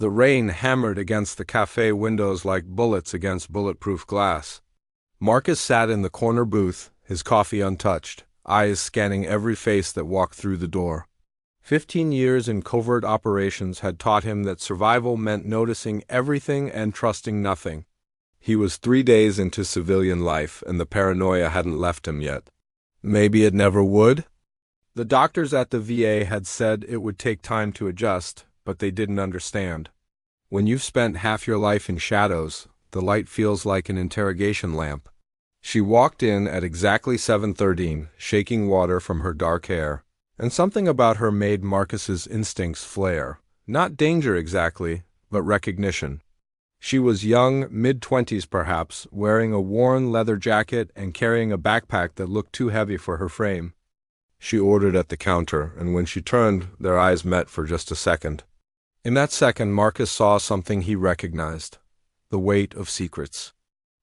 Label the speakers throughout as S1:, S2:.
S1: The rain hammered against the cafe windows like bullets against bulletproof glass. Marcus sat in the corner booth, his coffee untouched, eyes scanning every face that walked through the door. 15 years in covert operations had taught him that survival meant noticing everything and trusting nothing. He was 3 days into civilian life, and the paranoia hadn't left him yet. Maybe it never would? The doctors at the VA had said it would take time to adjust, but they didn't understand. When you've spent half your life in shadows, the light feels like an interrogation lamp. She walked in at exactly 7:13, shaking water from her dark hair, and something about her made Marcus's instincts flare. Not danger exactly, but recognition. She was young, mid-20s perhaps, wearing a worn leather jacket and carrying a backpack that looked too heavy for her frame. She ordered at the counter, and when she turned, their eyes met for just a second. In that second, Marcus saw something he recognized: the weight of secrets.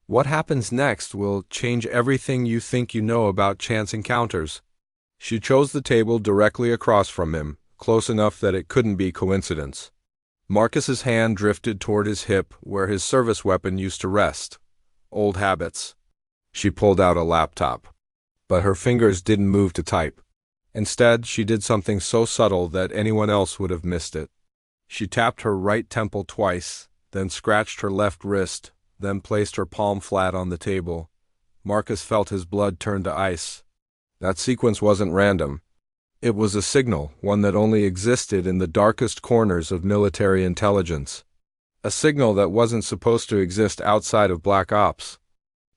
S1: What happens next will change everything you think you know about chance encounters. She chose the table directly across from him, close enough that it couldn't be coincidence. Marcus's hand drifted toward his hip, where his service weapon used to rest. Old habits. She pulled out a laptop. But her fingers didn't move to type. Instead, she did something so subtle that anyone else would have missed it. She tapped her right temple twice, then scratched her left wrist, then placed her palm flat on the table. Marcus felt his blood turn to ice. That sequence wasn't random. It was a signal, one that only existed in the darkest corners of military intelligence. A signal that wasn't supposed to exist outside of Black Ops.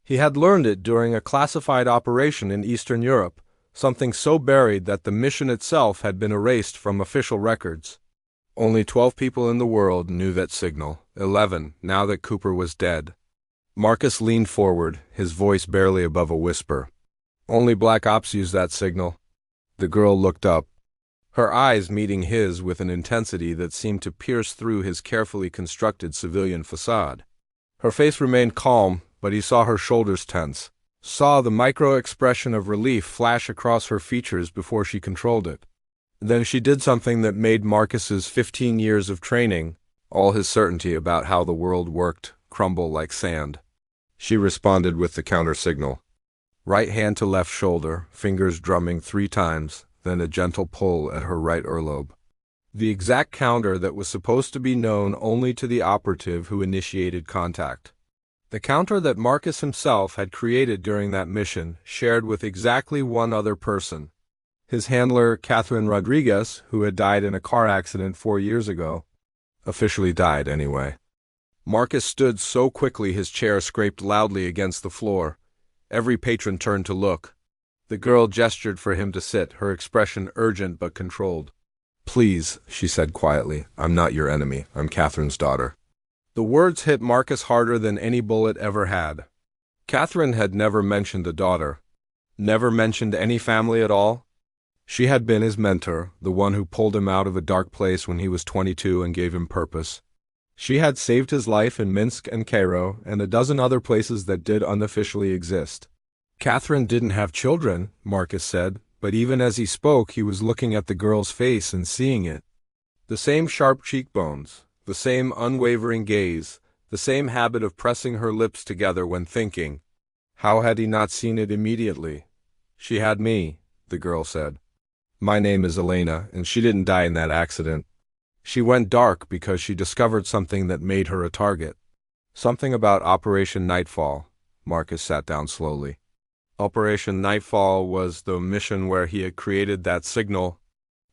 S1: He had learned it during a classified operation in Eastern Europe, something so buried that the mission itself had been erased from official records. Only 12 people in the world knew that signal, 11 now that Cooper was dead. Marcus leaned forward, his voice barely above a whisper. Only Black Ops used that signal. The girl looked up, her eyes meeting his with an intensity that seemed to pierce through his carefully constructed civilian facade. Her face remained calm, but he saw her shoulders tense, saw the micro-expression of relief flash across her features before she controlled it. Then she did something that made Marcus's 15 years of training, all his certainty about how the world worked, crumble like sand. She responded with the counter signal. Right hand to left shoulder, fingers drumming 3 times, then a gentle pull at her right earlobe. The exact counter that was supposed to be known only to the operative who initiated contact. The counter that Marcus himself had created during that mission, shared with exactly one other person. His handler, Catherine Rodriguez, who had died in a car accident 4 years ago. Officially died, anyway. Marcus stood so quickly his chair scraped loudly against the floor. Every patron turned to look. The girl gestured for him to sit, her expression urgent but controlled. "Please," she said quietly, "I'm not your enemy. I'm Catherine's daughter." The words hit Marcus harder than any bullet ever had. Catherine had never mentioned a daughter. Never mentioned any family at all. She had been his mentor, the one who pulled him out of a dark place when he was 22 and gave him purpose. She had saved his life in Minsk and Cairo and a dozen other places that did unofficially exist. Catherine didn't have children, Marcus said, but even as he spoke he was looking at the girl's face and seeing it. The same sharp cheekbones, the same unwavering gaze, the same habit of pressing her lips together when thinking. How had he not seen it immediately? "She had me," the girl said. "My name is Elena, and she didn't die in that accident. She went dark because she discovered something that made her a target." Something about Operation Nightfall. Marcus sat down slowly. Operation Nightfall was the mission where he had created that signal.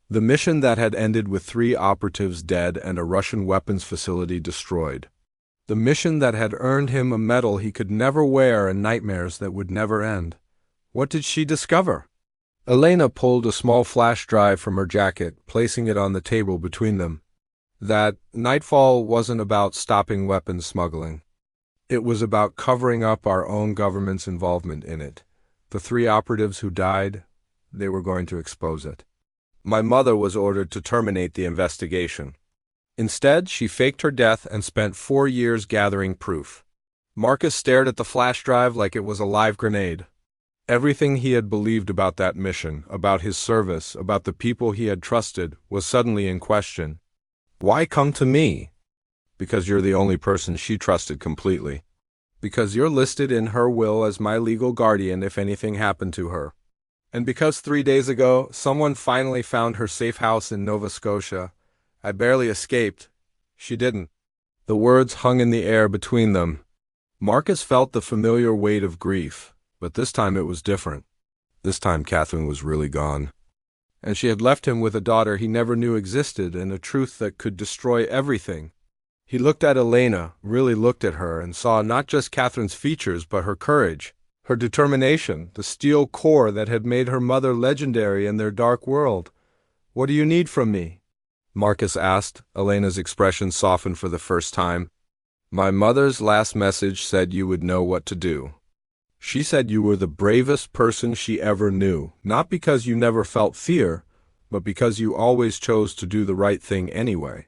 S1: The mission that had ended with 3 operatives dead and a Russian weapons facility destroyed. The mission that had earned him a medal he could never wear and nightmares that would never end. What did she discover? Elena pulled a small flash drive from her jacket, placing it on the table between them. That Nightfall wasn't about stopping weapons smuggling. It was about covering up our own government's involvement in it. The 3 operatives who died, they were going to expose it. My mother was ordered to terminate the investigation. Instead, she faked her death and spent 4 years gathering proof. Marcus stared at the flash drive like it was a live grenade. Everything he had believed about that mission, about his service, about the people he had trusted, was suddenly in question. Why come to me? Because you're the only person she trusted completely. Because you're listed in her will as my legal guardian if anything happened to her. And because 3 days ago, someone finally found her safe house in Nova Scotia. I barely escaped. She didn't. The words hung in the air between them. Marcus felt the familiar weight of grief, but this time it was different. This time Catherine was really gone. And she had left him with a daughter he never knew existed and a truth that could destroy everything. He looked at Elena, really looked at her, and saw not just Catherine's features but her courage, her determination, the steel core that had made her mother legendary in their dark world. "What do you need from me?" Marcus asked. Elena's expression softened for the first time. "My mother's last message said you would know what to do. She said you were the bravest person she ever knew, not because you never felt fear, but because you always chose to do the right thing anyway.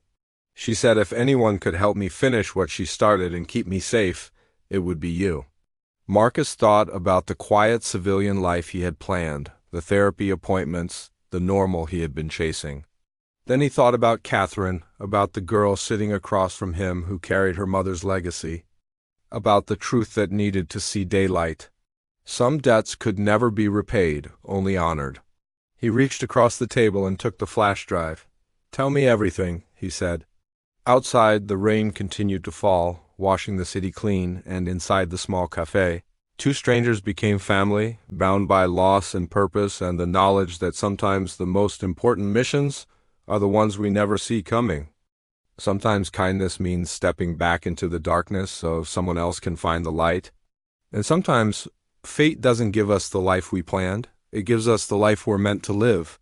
S1: She said if anyone could help me finish what she started and keep me safe, it would be you." Marcus thought about the quiet civilian life he had planned, the therapy appointments, the normal he had been chasing. Then he thought about Catherine, about the girl sitting across from him who carried her mother's legacy, about the truth that needed to see daylight. Some debts could never be repaid, only honored. He reached across the table and took the flash drive. "Tell me everything," he said. Outside, the rain continued to fall, washing the city clean, and inside the small cafe, two strangers became family, bound by loss and purpose and the knowledge that sometimes the most important missions are the ones we never see coming. Sometimes kindness means stepping back into the darkness so someone else can find the light. And sometimes fate doesn't give us the life we planned. It gives us the life we're meant to live.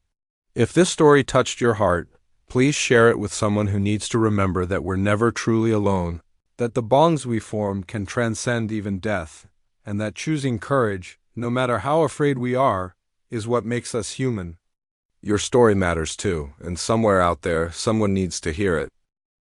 S1: If this story touched your heart, please share it with someone who needs to remember that we're never truly alone, that the bonds we form can transcend even death, and that choosing courage, no matter how afraid we are, is what makes us human. Your story matters too, and somewhere out there, someone needs to hear it.